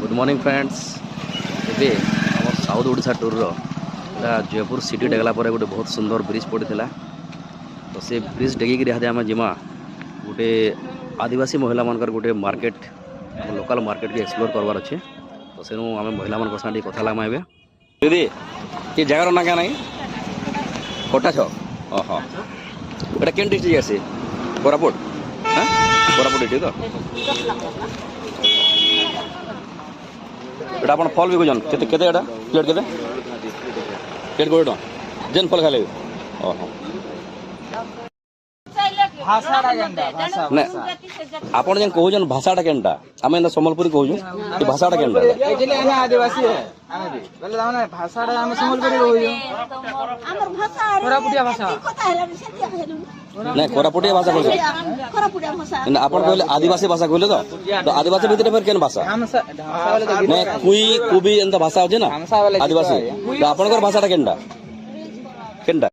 good morning friends ए आम south Odisha tour Jaipur city Degla पर गोटे बहुत सुंदर ब्रिज पड़ता तो से ब्रिज डेगिक इहादे आम जिमा गोटे आदिवासी महिला मान गोटे मार्केट लोकल मार्केट के एक्सप्लोर करवार अच्छे तो से आम महिला मान साथ कथा लगा ए दीदी ये जगार ना क्या नहीं कोटा छ ओह एटा केन डिस्ट्रिक्ट आसे कोरापुट हाँ कोरापुट ये तो एटा अपन फल बिकुछन केते केते एटा प्लेट केते प्लेट कोड़े जेन फल खाले ओह भाषाटा केनटा भाषा ने आपण जेन कहउछन भाषाटा केनटा आमे न सम्बलपुरी कहउछु कि भाषाटा केनटा एक्चुअली हम आदिवासी है आमे भी बोले दामने भाषाटा हम संबलपुरी कहउछु हमर भाषा कोरापुटिया भाषा कथा हैला सेतिया कहलु ने कोरापुटिया भाषा कहउछु कोरापुटिया भाषा ने आपण कहले आदिवासी भाषा कहले तो आदिवासी भितर फेर केन भाषा हम भाषा वाले ने कुई कुबी एंता भाषा होजे ना भाषा वाले आदिवासी तो आपनकर भाषाटा केनटा केनटा